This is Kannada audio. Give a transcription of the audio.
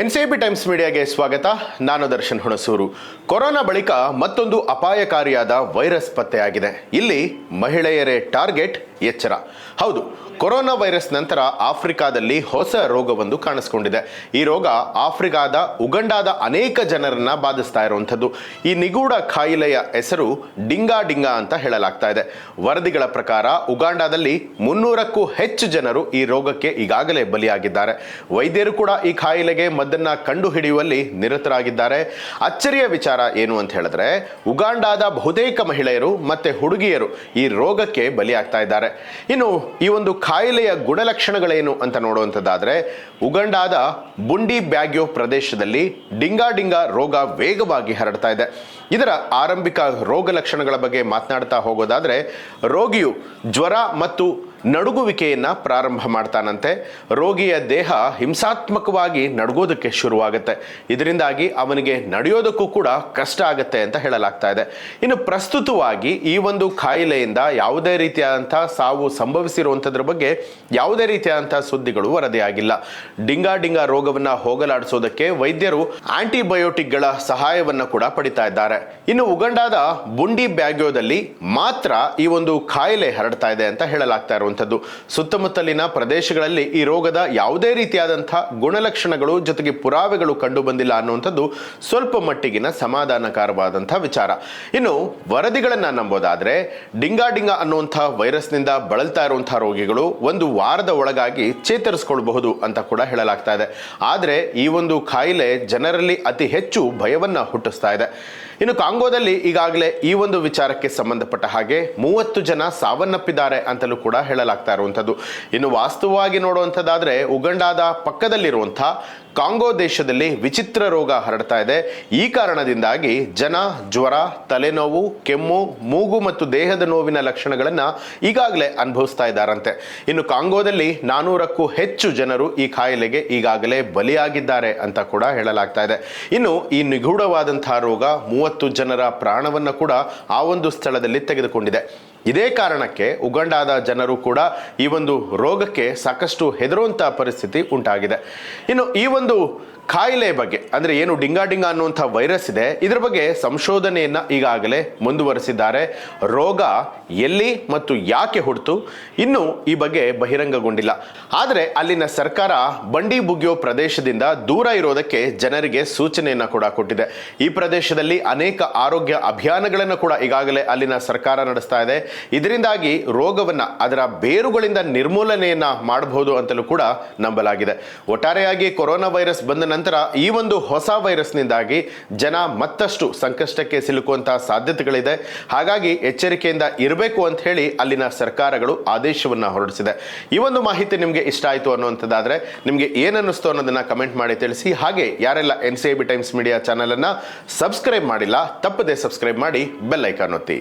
ಎನ್ಸಿಬಿ ಟೈಮ್ಸ್ ಮೀಡಿಯಾಗೆ ಸ್ವಾಗತ. ನಾನು ದರ್ಶನ್ ಹುಣಸೂರು. ಕೊರೋನಾ ಬಳಿಕ ಮತ್ತೊಂದು ಅಪಾಯಕಾರಿಯಾದ ವೈರಸ್ ಪತ್ತೆಯಾಗಿದೆ. ಇಲ್ಲಿ ಮಹಿಳೆಯರೇ ಟಾರ್ಗೆಟ್. ಎಚ್ಚರ. ಹೌದು, ಕೊರೋನಾ ವೈರಸ್ ನಂತರ ಆಫ್ರಿಕಾದಲ್ಲಿ ಹೊಸ ರೋಗವೊಂದು ಕಾಣಿಸಿಕೊಂಡಿದೆ. ಈ ರೋಗ ಆಫ್ರಿಕಾದ ಉಗಂಡಾದ ಅನೇಕ ಜನರನ್ನ ಬಾಧಿಸ್ತಾ ಇರುವಂಥದ್ದು. ಈ ನಿಗೂಢ ಕಾಯಿಲೆಯ ಹೆಸರು ಡಿಂಗಾ ಅಂತ ಹೇಳಲಾಗ್ತಾ ಇದೆ. ವರದಿಗಳ ಪ್ರಕಾರ ಉಗಾಂಡಾದಲ್ಲಿ 300ಕ್ಕೂ ಹೆಚ್ಚು ಜನರು ಈ ರೋಗಕ್ಕೆ ಈಗಾಗಲೇ ಬಲಿಯಾಗಿದ್ದಾರೆ. ವೈದ್ಯರು ಕೂಡ ಈ ಕಾಯಿಲೆಗೆ ಮದ್ದನ್ನ ಕಂಡು ಹಿಡಿಯುವಲ್ಲಿ ನಿರತರಾಗಿದ್ದಾರೆ. ಅಚ್ಚರಿಯ ವಿಚಾರ ಏನು ಅಂತ ಹೇಳಿದ್ರೆ, ಉಗಾಂಡಾದ ಬಹುತೇಕ ಮಹಿಳೆಯರು ಮತ್ತೆ ಹುಡುಗಿಯರು ಈ ರೋಗಕ್ಕೆ ಬಲಿಯಾಗ್ತಾ ಇದ್ದಾರೆ. ಇನ್ನು ಈ ಒಂದು ಕಾಯಿಲೆಯ ಗುಣಲಕ್ಷಣಗಳೇನು ಅಂತ ನೋಡುವಂಥದ್ದಾದ್ರೆ, ಉಗಂಡಾದ ಬುಂಡಿ ಬ್ಯಾಗ್ಯೋ ಪ್ರದೇಶದಲ್ಲಿ ಡಿಂಗಾ ರೋಗ ವೇಗವಾಗಿ ಹರಡ್ತಾ ಇದೆ. ಇದರ ಆರಂಭಿಕ ರೋಗ ಲಕ್ಷಣಗಳ ಬಗ್ಗೆ ಮಾತನಾಡ್ತಾ ಹೋಗೋದಾದ್ರೆ, ರೋಗಿಯು ಜ್ವರ ಮತ್ತು ನಡುಗುವಿಕೆಯನ್ನ ಪ್ರಾರಂಭ ಮಾಡ್ತಾನಂತೆ. ರೋಗಿಯ ದೇಹ ಹಿಂಸಾತ್ಮಕವಾಗಿ ನಡುಗೋದಕ್ಕೆ ಶುರುವಾಗುತ್ತೆ. ಇದರಿಂದಾಗಿ ಅವನಿಗೆ ನಡೆಯೋದಕ್ಕೂ ಕೂಡ ಕಷ್ಟ ಆಗುತ್ತೆ ಅಂತ ಹೇಳಲಾಗ್ತಾ ಇದೆ. ಇನ್ನು ಪ್ರಸ್ತುತವಾಗಿ ಈ ಒಂದು ಕಾಯಿಲೆಯಿಂದ ಯಾವುದೇ ರೀತಿಯಾದಂತಹ ಸಾವು ಸಂಭವಿಸಿರುವಂಥದ್ರ ಬಗ್ಗೆ ಯಾವುದೇ ರೀತಿಯಾದಂತಹ ಸುದ್ದಿಗಳು ವರದಿಯಾಗಿಲ್ಲ. ಡಿಂಗಾ ರೋಗವನ್ನ ಹೋಗಲಾಡಿಸೋದಕ್ಕೆ ವೈದ್ಯರು ಆಂಟಿಬಯೋಟಿಕ್ಗಳ ಸಹಾಯವನ್ನ ಕೂಡ ಪಡಿತಾ ಇದ್ದಾರೆ. ಇನ್ನು ಉಗಂಡಾದ ಬುಂಡಿ ಬ್ಯಾಗ್ಯೋದಲ್ಲಿ ಮಾತ್ರ ಈ ಒಂದು ಕಾಯಿಲೆ ಹರಡ್ತಾ ಇದೆ ಅಂತ ಹೇಳಲಾಗ್ತಾ ಇರುವಂಥದ್ದು. ಸುತ್ತಮುತ್ತಲಿನ ಪ್ರದೇಶಗಳಲ್ಲಿ ಈ ರೋಗದ ಯಾವುದೇ ರೀತಿಯಾದಂತಹ ಗುಣಲಕ್ಷಣಗಳು ಜೊತೆಗೆ ಪುರಾವೆಗಳು ಕಂಡು ಬಂದಿಲ್ಲ ಅನ್ನುವಂಥದ್ದು ಸ್ವಲ್ಪ ಮಟ್ಟಿಗಿನ ಸಮಾಧಾನಕರವಾದಂತಹ ವಿಚಾರ. ಇನ್ನು ವರದಿಗಳನ್ನ ನಂಬೋದಾದ್ರೆ, ಡಿಂಗಾ ಅನ್ನುವಂತಹ ವೈರಸ್ನಿಂದ ಬಳಲ್ತಾ ಇರುವಂತಹ ರೋಗಿಗಳು ಒಂದು ವಾರದ ಒಳಗಾಗಿ ಚೇತರಿಸಿಕೊಳ್ಳಬಹುದು ಅಂತ ಕೂಡ ಹೇಳಲಾಗ್ತಾ ಇದೆ. ಆದ್ರೆ ಈ ಒಂದು ಕಾಯಿಲೆ ಜನರಲ್ಲಿ ಅತಿ ಹೆಚ್ಚು ಭಯವನ್ನ ಹುಟ್ಟಿಸ್ತಾ ಇದೆ. ಇನ್ನು ಕಾಂಗೋದಲ್ಲಿ ಈಗಾಗಲೇ ಈ ಒಂದು ವಿಚಾರಕ್ಕೆ ಸಂಬಂಧಪಟ್ಟ ಹಾಗೆ 30 ಜನ ಸಾವನ್ನಪ್ಪಿದ್ದಾರೆ ಅಂತಲೂ ಕೂಡ ಹೇಳಲಾಗ್ತಾ ಇರುವಂಥದ್ದು. ಇನ್ನು ವಾಸ್ತವವಾಗಿ ನೋಡುವಂಥದ್ದಾದ್ರೆ, ಉಗಂಡಾದ ಪಕ್ಕದಲ್ಲಿರುವಂತಹ ಕಾಂಗೋ ದೇಶದಲ್ಲಿ ವಿಚಿತ್ರ ರೋಗ ಹರಡ್ತಾ ಇದೆ. ಈ ಕಾರಣದಿಂದಾಗಿ ಜನ ಜ್ವರ, ತಲೆನೋವು, ಕೆಮ್ಮು, ಮೂಗು ಮತ್ತು ದೇಹದ ನೋವಿನ ಲಕ್ಷಣಗಳನ್ನ ಈಗಾಗಲೇ ಅನುಭವಿಸ್ತಾ ಇದ್ದಾರಂತೆ. ಇನ್ನು ಕಾಂಗೋದಲ್ಲಿ 400ಕ್ಕೂ ಹೆಚ್ಚು ಜನರು ಈ ಕಾಯಿಲೆಗೆ ಈಗಾಗಲೇ ಬಲಿಯಾಗಿದ್ದಾರೆ ಅಂತ ಕೂಡ ಹೇಳಲಾಗ್ತಾ ಇದೆ. ಇನ್ನು ಈ ನಿಗೂಢವಾದಂತಹ ರೋಗ 30 ಜನರ ಪ್ರಾಣವನ್ನ ಕೂಡ ಆ ಒಂದು ಸ್ಥಳದಲ್ಲಿ ತೆಗೆದುಕೊಂಡಿದೆ. ಇದೇ ಕಾರಣಕ್ಕೆ ಉಗಂಡಾದ ಜನರು ಕೂಡ ಈ ಒಂದು ರೋಗಕ್ಕೆ ಸಾಕಷ್ಟು ಹೆದರುವಂತಹ ಪರಿಸ್ಥಿತಿ ಉಂಟಾಗಿದೆ. ಇನ್ನು ಈ ಒಂದು ಕಾಯಿಲೆ ಬಗ್ಗೆ ಅಂದ್ರೆ ಏನು ಡಿಂಗಾ ಅನ್ನುವಂಥ ವೈರಸ್ ಇದೆ, ಇದರ ಬಗ್ಗೆ ಸಂಶೋಧನೆಯನ್ನ ಈಗಾಗಲೇ ಮುಂದುವರೆಸಿದ್ದಾರೆ. ರೋಗ ಎಲ್ಲಿ ಮತ್ತು ಯಾಕೆ ಹುಟ್ಟಿತು ಇನ್ನು ಈ ಬಗ್ಗೆ ಬಹಿರಂಗಗೊಂಡಿಲ್ಲ. ಆದರೆ ಅಲ್ಲಿನ ಸರ್ಕಾರ ಬಂಡಿ ಬುಗ್ಯೋ ಪ್ರದೇಶದಿಂದ ದೂರ ಇರೋದಕ್ಕೆ ಜನರಿಗೆ ಸೂಚನೆಯನ್ನ ಕೂಡ ಕೊಟ್ಟಿದೆ. ಈ ಪ್ರದೇಶದಲ್ಲಿ ಅನೇಕ ಆರೋಗ್ಯ ಅಭಿಯಾನಗಳನ್ನು ಕೂಡ ಈಗಾಗಲೇ ಅಲ್ಲಿನ ಸರ್ಕಾರ ನಡೆಸ್ತಾ ಇದೆ. ಇದರಿಂದಾಗಿ ರೋಗವನ್ನ ಅದರ ಬೇರುಗಳಿಂದ ನಿರ್ಮೂಲನೆಯನ್ನ ಮಾಡಬಹುದು ಅಂತಲೂ ಕೂಡ ನಂಬಲಾಗಿದೆ. ಒಟ್ಟಾರೆಯಾಗಿ ಕೊರೋನಾ ವೈರಸ್ ಬಂದ ನಂತರ ಈ ಒಂದು ಹೊಸ ವೈರಸ್ನಿಂದಾಗಿ ಜನ ಮತ್ತಷ್ಟು ಸಂಕಷ್ಟಕ್ಕೆ ಸಿಲುಕುವಂತಹ ಸಾಧ್ಯತೆಗಳಿದೆ. ಹಾಗಾಗಿ ಎಚ್ಚರಿಕೆಯಿಂದ ಇರಬೇಕು ಅಂತ ಹೇಳಿ ಅಲ್ಲಿನ ಸರ್ಕಾರಗಳು ಆದೇಶವನ್ನ ಹೊರಡಿಸಿದೆ. ಈ ಒಂದು ಮಾಹಿತಿ ನಿಮಗೆ ಇಷ್ಟ ಆಯಿತು ಅನ್ನುವಂಥದ್ದಾದ್ರೆ ನಿಮಗೆ ಏನನ್ನಿಸ್ತು ಅನ್ನೋದನ್ನ ಕಮೆಂಟ್ ಮಾಡಿ ತಿಳಿಸಿ. ಹಾಗೆ ಯಾರೆಲ್ಲ ಎನ್ಸಿಬಿ ಟೈಮ್ಸ್ ಮೀಡಿಯಾ ಚಾನೆಲ್ ಅನ್ನ ಸಬ್ಸ್ಕ್ರೈಬ್ ಮಾಡಿಲ್ಲ, ತಪ್ಪದೆ ಸಬ್ಸ್ಕ್ರೈಬ್ ಮಾಡಿ, ಬೆಲ್ ಐಕಾನ್ ಒತ್ತಿ.